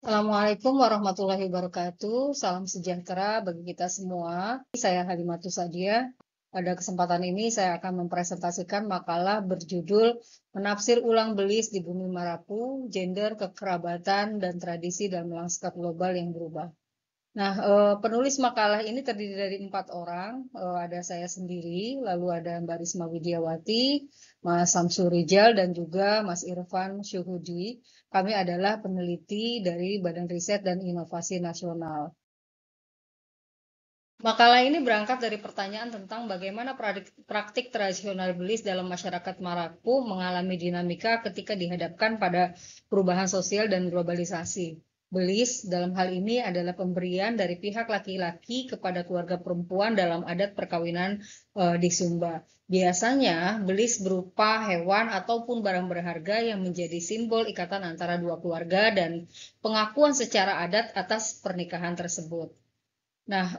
Assalamualaikum warahmatullahi wabarakatuh. Salam sejahtera bagi kita semua. Saya Halimatus Sadia. Pada kesempatan ini saya akan mempresentasikan makalah berjudul Menafsir Ulang Belis di Bumi Marapu, Gender, Kekerabatan, dan Tradisi dalam Lanskap Global yang Berubah. Nah, penulis makalah ini terdiri dari 4 orang. Ada saya sendiri, lalu ada Mbak Risma Widiawati, Mas Samsul Rijal, dan juga Mas Irfan Syuhudi. Kami adalah peneliti dari Badan Riset dan Inovasi Nasional. Makalah ini berangkat dari pertanyaan tentang bagaimana praktik tradisional belis dalam masyarakat Marapu mengalami dinamika ketika dihadapkan pada perubahan sosial dan globalisasi. Belis dalam hal ini adalah pemberian dari pihak laki-laki kepada keluarga perempuan dalam adat perkawinan di Sumba. Biasanya belis berupa hewan ataupun barang berharga yang menjadi simbol ikatan antara dua keluarga dan pengakuan secara adat atas pernikahan tersebut. Nah,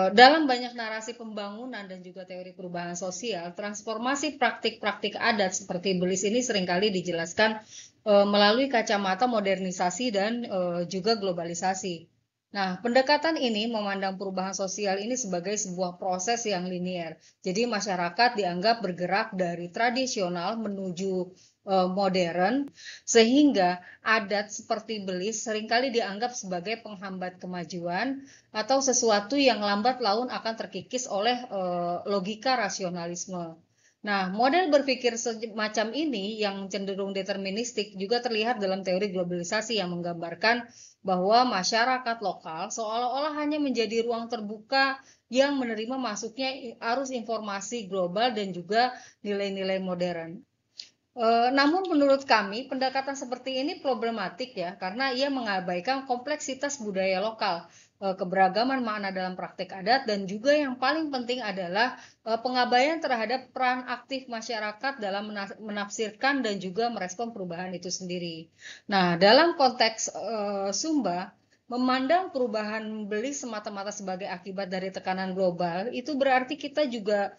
dalam banyak narasi pembangunan dan juga teori perubahan sosial, transformasi praktik-praktik adat seperti belis ini seringkali dijelaskan melalui kacamata modernisasi dan juga globalisasi. Nah, pendekatan ini memandang perubahan sosial ini sebagai sebuah proses yang linier. Jadi masyarakat dianggap bergerak dari tradisional menuju modern, sehingga adat seperti belis seringkali dianggap sebagai penghambat kemajuan atau sesuatu yang lambat laun akan terkikis oleh logika rasionalisme. Nah, model berpikir semacam ini yang cenderung deterministik juga terlihat dalam teori globalisasi yang menggambarkan bahwa masyarakat lokal seolah-olah hanya menjadi ruang terbuka yang menerima masuknya arus informasi global dan juga nilai-nilai modern. Namun menurut kami pendekatan seperti ini problematik ya, karena ia mengabaikan kompleksitas budaya lokal, keberagaman makna dalam praktek adat, dan juga yang paling penting adalah pengabaian terhadap peran aktif masyarakat dalam menafsirkan dan juga merespon perubahan itu sendiri. Nah, dalam konteks Sumba, memandang perubahan beli semata-mata sebagai akibat dari tekanan global, itu berarti kita juga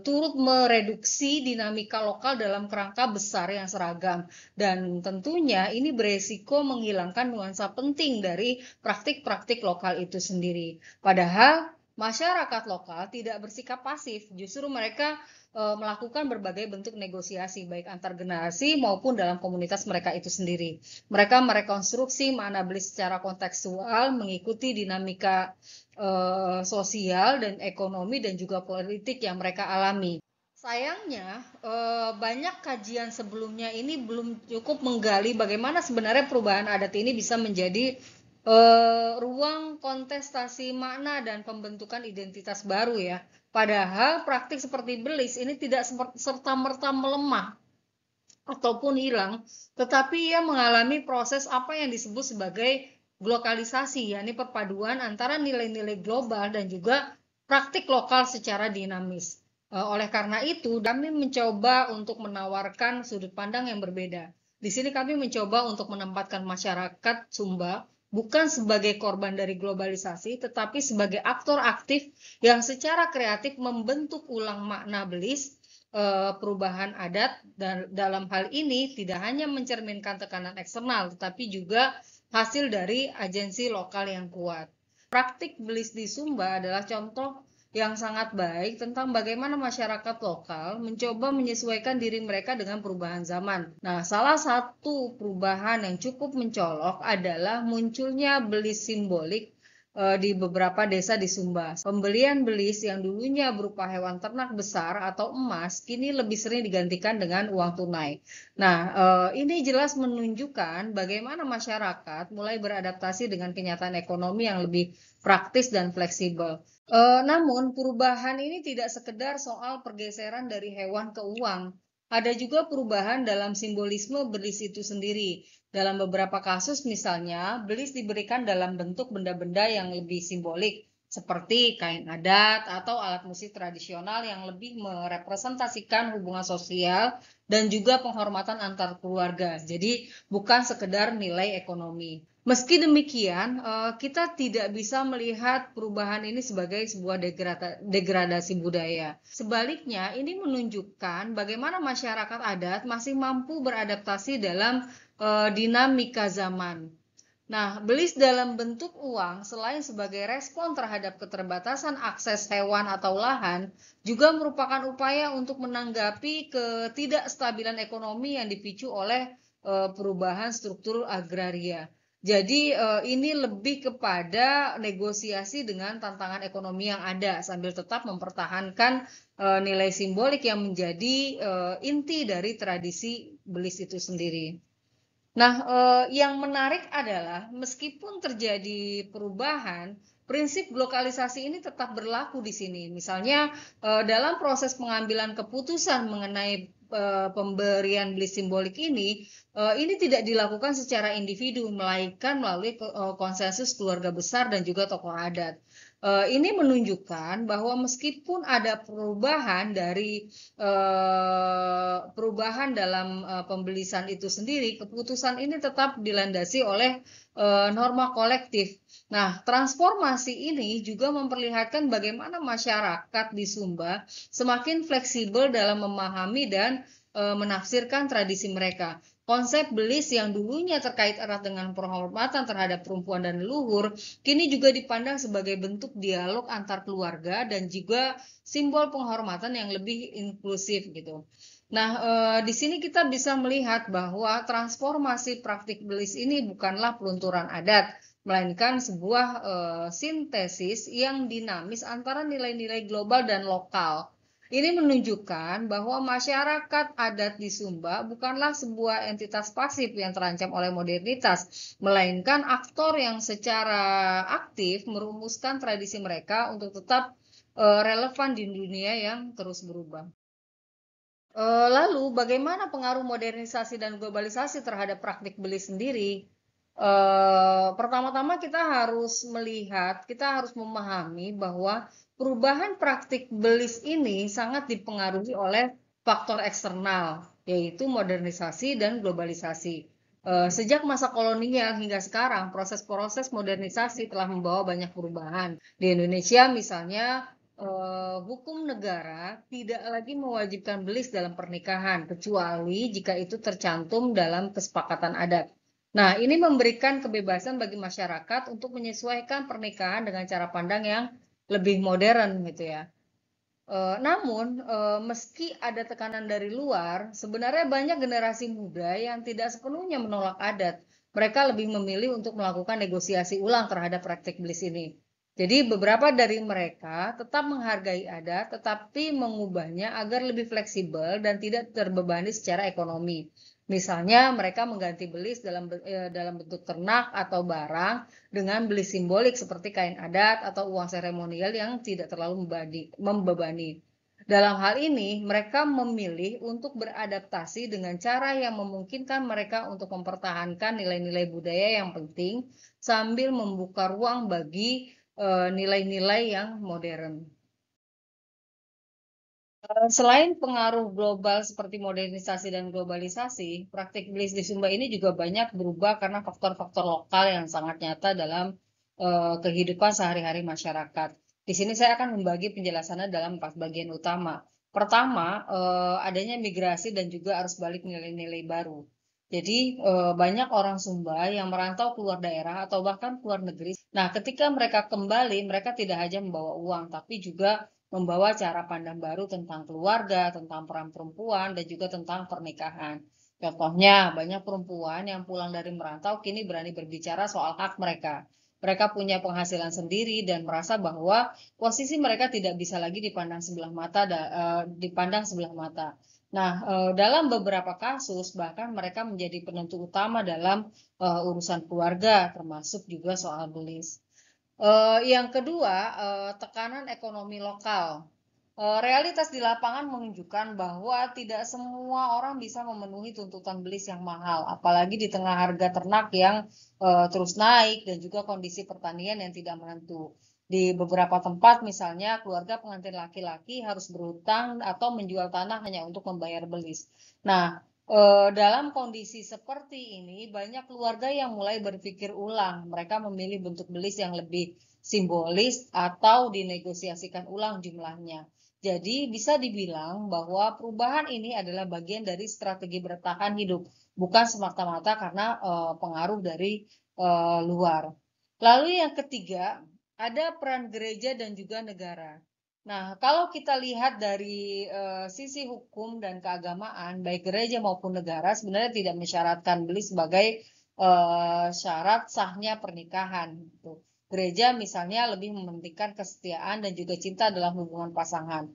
turut mereduksi dinamika lokal dalam kerangka besar yang seragam. Dan tentunya ini beresiko menghilangkan nuansa penting dari praktik-praktik lokal itu sendiri. Padahal masyarakat lokal tidak bersikap pasif, justru mereka melakukan berbagai bentuk negosiasi baik antar generasi maupun dalam komunitas mereka itu sendiri. Mereka merekonstruksi makna beli secara kontekstual, mengikuti dinamika sosial dan ekonomi dan juga politik yang mereka alami. Sayangnya, banyak kajian sebelumnya ini belum cukup menggali bagaimana sebenarnya perubahan adat ini bisa menjadi ruang kontestasi makna dan pembentukan identitas baru ya. Padahal praktik seperti belis ini tidak serta-merta melemah ataupun hilang, tetapi ia mengalami proses apa yang disebut sebagai globalisasi, yakni perpaduan antara nilai-nilai global dan juga praktik lokal secara dinamis. Oleh karena itu, kami mencoba untuk menawarkan sudut pandang yang berbeda. Di sini kami mencoba untuk menempatkan masyarakat Sumba bukan sebagai korban dari globalisasi, tetapi sebagai aktor aktif yang secara kreatif membentuk ulang makna belis perubahan adat, dan dalam hal ini tidak hanya mencerminkan tekanan eksternal, tetapi juga hasil dari agensi lokal yang kuat. Praktik belis di Sumba adalah contoh yang sangat baik tentang bagaimana masyarakat lokal mencoba menyesuaikan diri mereka dengan perubahan zaman. Nah, salah satu perubahan yang cukup mencolok adalah munculnya belis simbolik di beberapa desa di Sumba. Pembelian belis yang dulunya berupa hewan ternak besar atau emas, kini lebih sering digantikan dengan uang tunai. Nah, ini jelas menunjukkan bagaimana masyarakat mulai beradaptasi dengan kenyataan ekonomi yang lebih praktis dan fleksibel. Namun, perubahan ini tidak sekedar soal pergeseran dari hewan ke uang. Ada juga perubahan dalam simbolisme belis itu sendiri. Dalam beberapa kasus misalnya, belis diberikan dalam bentuk benda-benda yang lebih simbolik, seperti kain adat atau alat musik tradisional yang lebih merepresentasikan hubungan sosial dan juga penghormatan antar keluarga. Jadi bukan sekedar nilai ekonomi. Meski demikian, kita tidak bisa melihat perubahan ini sebagai sebuah degradasi budaya. Sebaliknya, ini menunjukkan bagaimana masyarakat adat masih mampu beradaptasi dalam dinamika zaman. Nah, belis dalam bentuk uang selain sebagai respon terhadap keterbatasan akses hewan atau lahan, juga merupakan upaya untuk menanggapi ketidakstabilan ekonomi yang dipicu oleh perubahan struktur agraria. Jadi ini lebih kepada negosiasi dengan tantangan ekonomi yang ada sambil tetap mempertahankan nilai simbolik yang menjadi inti dari tradisi belis itu sendiri. Nah, yang menarik adalah meskipun terjadi perubahan, prinsip lokalisasi ini tetap berlaku di sini. Misalnya, dalam proses pengambilan keputusan mengenai pemberian beli simbolik ini tidak dilakukan secara individu, melainkan melalui konsensus keluarga besar dan juga tokoh adat. Ini menunjukkan bahwa meskipun ada perubahan dalam pembelisan itu sendiri, keputusan ini tetap dilandasi oleh norma kolektif. Nah, transformasi ini juga memperlihatkan bagaimana masyarakat di Sumba semakin fleksibel dalam memahami dan menafsirkan tradisi mereka. Konsep belis yang dulunya terkait erat dengan penghormatan terhadap perempuan dan leluhur, kini juga dipandang sebagai bentuk dialog antar keluarga dan juga simbol penghormatan yang lebih inklusif gitu. Nah, di sini kita bisa melihat bahwa transformasi praktik belis ini bukanlah pelunturan adat, melainkan sebuah sintesis yang dinamis antara nilai-nilai global dan lokal. Ini menunjukkan bahwa masyarakat adat di Sumba bukanlah sebuah entitas pasif yang terancam oleh modernitas, melainkan aktor yang secara aktif merumuskan tradisi mereka untuk tetap relevan di dunia yang terus berubah. Lalu bagaimana pengaruh modernisasi dan globalisasi terhadap praktik beli sendiri? Pertama-tama kita harus memahami bahwa perubahan praktik belis ini sangat dipengaruhi oleh faktor eksternal, yaitu modernisasi dan globalisasi. Sejak masa kolonial hingga sekarang, proses-proses modernisasi telah membawa banyak perubahan. Di Indonesia misalnya, hukum negara tidak lagi mewajibkan belis dalam pernikahan, kecuali jika itu tercantum dalam kesepakatan adat. Nah, ini memberikan kebebasan bagi masyarakat untuk menyesuaikan pernikahan dengan cara pandang yang lebih modern gitu ya. Namun, meski ada tekanan dari luar, sebenarnya banyak generasi muda yang tidak sepenuhnya menolak adat. Mereka lebih memilih untuk melakukan negosiasi ulang terhadap praktik belis ini. Jadi beberapa dari mereka tetap menghargai adat, tetapi mengubahnya agar lebih fleksibel dan tidak terbebani secara ekonomi. Misalnya mereka mengganti belis dalam bentuk ternak atau barang dengan belis simbolik seperti kain adat atau uang seremonial yang tidak terlalu membebani. Dalam hal ini, mereka memilih untuk beradaptasi dengan cara yang memungkinkan mereka untuk mempertahankan nilai-nilai budaya yang penting sambil membuka ruang bagi nilai-nilai yang modern. Selain pengaruh global seperti modernisasi dan globalisasi, praktik belis di Sumba ini juga banyak berubah karena faktor-faktor lokal yang sangat nyata dalam kehidupan sehari-hari masyarakat. Di sini saya akan membagi penjelasannya dalam 4 bagian utama. Pertama, adanya migrasi dan juga arus balik nilai-nilai baru. Jadi banyak orang Sumba yang merantau keluar daerah atau bahkan keluar negeri. Nah, ketika mereka kembali, mereka tidak hanya membawa uang, tapi juga membawa cara pandang baru tentang keluarga, tentang peran perempuan, dan juga tentang pernikahan. Contohnya, banyak perempuan yang pulang dari merantau kini berani berbicara soal hak mereka. Mereka punya penghasilan sendiri dan merasa bahwa posisi mereka tidak bisa lagi dipandang sebelah mata. Nah, dalam beberapa kasus bahkan mereka menjadi penentu utama dalam urusan keluarga, termasuk juga soal belis. Yang kedua, tekanan ekonomi lokal. Realitas di lapangan menunjukkan bahwa tidak semua orang bisa memenuhi tuntutan belis yang mahal, apalagi di tengah harga ternak yang terus naik dan juga kondisi pertanian yang tidak menentu. Di beberapa tempat, misalnya keluarga pengantin laki-laki harus berhutang atau menjual tanah hanya untuk membayar belis. Nah, dalam kondisi seperti ini, banyak keluarga yang mulai berpikir ulang. Mereka memilih bentuk belis yang lebih simbolis atau dinegosiasikan ulang jumlahnya. Jadi bisa dibilang bahwa perubahan ini adalah bagian dari strategi bertahan hidup, bukan semata-mata karena pengaruh dari luar. Lalu yang ketiga, ada peran gereja dan juga negara. Nah, kalau kita lihat dari sisi hukum dan keagamaan, baik gereja maupun negara sebenarnya tidak mensyaratkan beli sebagai syarat sahnya pernikahan. Gitu. Gereja misalnya lebih mementingkan kesetiaan dan juga cinta dalam hubungan pasangan.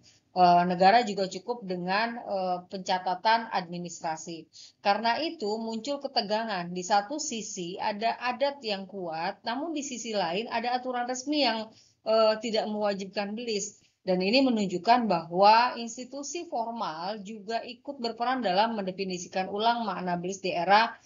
Negara juga cukup dengan pencatatan administrasi. Karena itu muncul ketegangan. Di satu sisi ada adat yang kuat, namun di sisi lain ada aturan resmi yang tidak mewajibkan belis. Dan ini menunjukkan bahwa institusi formal juga ikut berperan dalam mendefinisikan ulang makna belis di era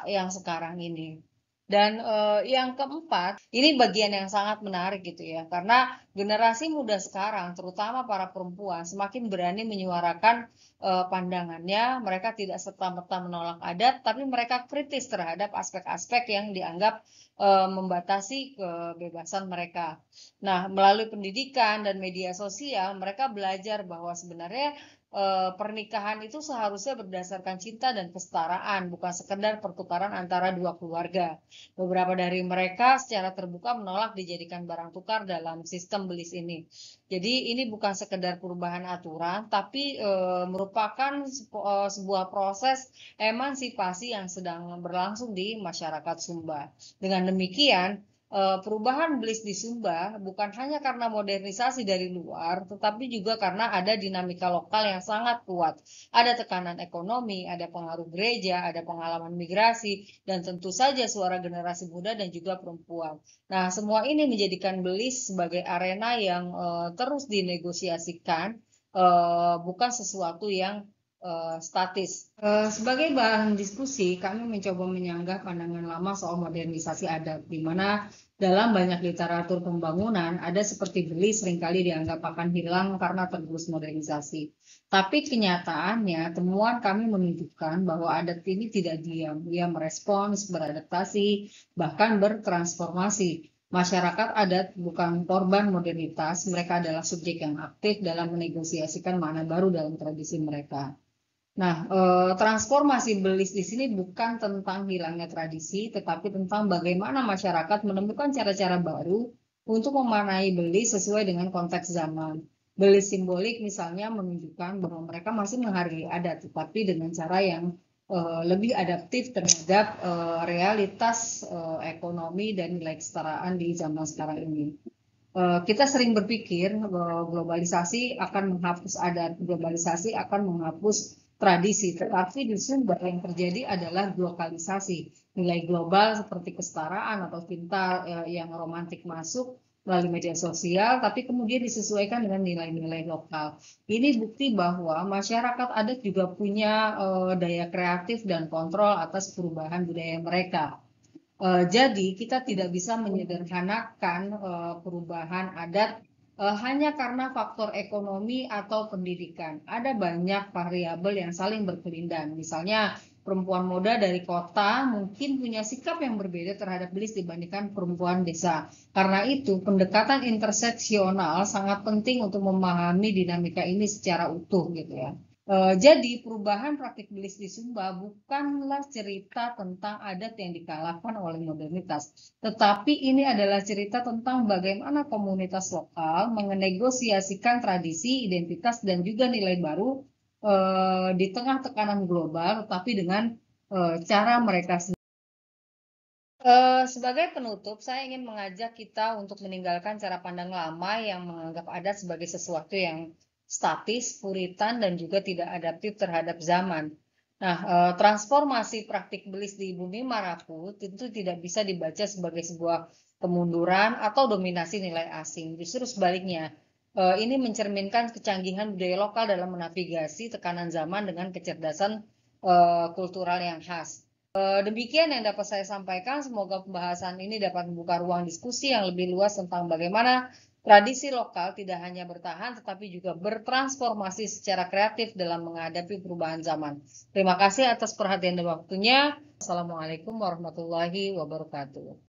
yang sekarang ini. Dan yang keempat, ini bagian yang sangat menarik gitu ya, karena generasi muda sekarang, terutama para perempuan, semakin berani menyuarakan pandangannya. Mereka tidak serta-merta menolak adat, tapi mereka kritis terhadap aspek-aspek yang dianggap membatasi kebebasan mereka. Nah, melalui pendidikan dan media sosial, mereka belajar bahwa sebenarnya pernikahan itu seharusnya berdasarkan cinta dan kesetaraan, bukan sekedar pertukaran antara dua keluarga. Beberapa dari mereka secara terbuka menolak dijadikan barang tukar dalam sistem belis ini. Jadi ini bukan sekedar perubahan aturan, tapi merupakan sebuah proses emansipasi yang sedang berlangsung di masyarakat Sumba. Dengan demikian, perubahan belis di Sumba bukan hanya karena modernisasi dari luar, tetapi juga karena ada dinamika lokal yang sangat kuat. Ada tekanan ekonomi, ada pengaruh gereja, ada pengalaman migrasi, dan tentu saja suara generasi muda dan juga perempuan. Nah, semua ini menjadikan belis sebagai arena yang terus dinegosiasikan, bukan sesuatu yang statis. Sebagai bahan diskusi, kami mencoba menyanggah pandangan lama soal modernisasi adat, di mana dalam banyak literatur pembangunan, ada seperti belis seringkali dianggap akan hilang karena tergerus modernisasi. Tapi kenyataannya, temuan kami menunjukkan bahwa adat ini tidak diam. Ia merespons, beradaptasi, bahkan bertransformasi. Masyarakat adat bukan korban modernitas, mereka adalah subjek yang aktif dalam menegosiasikan makna baru dalam tradisi mereka. Nah, transformasi belis di sini bukan tentang hilangnya tradisi, tetapi tentang bagaimana masyarakat menemukan cara-cara baru untuk memaknai belis sesuai dengan konteks zaman. Belis simbolik misalnya menunjukkan bahwa mereka masih menghargai adat, tetapi dengan cara yang lebih adaptif terhadap realitas ekonomi dan nilai kesetaraan di zaman sekarang ini. Kita sering berpikir bahwa globalisasi akan menghapus adat, globalisasi akan menghapus tradisi, tetapi di Sumba yang terjadi adalah globalisasi. Nilai global seperti kesetaraan atau cinta yang romantik masuk melalui media sosial, tapi kemudian disesuaikan dengan nilai-nilai lokal. Ini bukti bahwa masyarakat adat juga punya daya kreatif dan kontrol atas perubahan budaya mereka. Jadi kita tidak bisa menyederhanakan perubahan adat hanya karena faktor ekonomi atau pendidikan. Ada banyak variabel yang saling berkelindan. Misalnya perempuan muda dari kota mungkin punya sikap yang berbeda terhadap belis dibandingkan perempuan desa. Karena itu pendekatan interseksional sangat penting untuk memahami dinamika ini secara utuh gitu ya. Jadi perubahan praktik belis di Sumba bukanlah cerita tentang adat yang dikalahkan oleh modernitas, tetapi ini adalah cerita tentang bagaimana komunitas lokal menegosiasikan tradisi, identitas, dan juga nilai baru di tengah tekanan global, tetapi dengan cara mereka sendiri. Sebagai penutup, saya ingin mengajak kita untuk meninggalkan cara pandang lama yang menganggap adat sebagai sesuatu yang statis, puritan, dan juga tidak adaptif terhadap zaman. Nah, transformasi praktik belis di bumi Marapu tentu tidak bisa dibaca sebagai sebuah kemunduran atau dominasi nilai asing. Justru sebaliknya, ini mencerminkan kecanggihan budaya lokal dalam menavigasi tekanan zaman dengan kecerdasan kultural yang khas. Demikian yang dapat saya sampaikan. Semoga pembahasan ini dapat membuka ruang diskusi yang lebih luas tentang bagaimana tradisi lokal tidak hanya bertahan, tetapi juga bertransformasi secara kreatif dalam menghadapi perubahan zaman. Terima kasih atas perhatian dan waktunya. Assalamualaikum warahmatullahi wabarakatuh.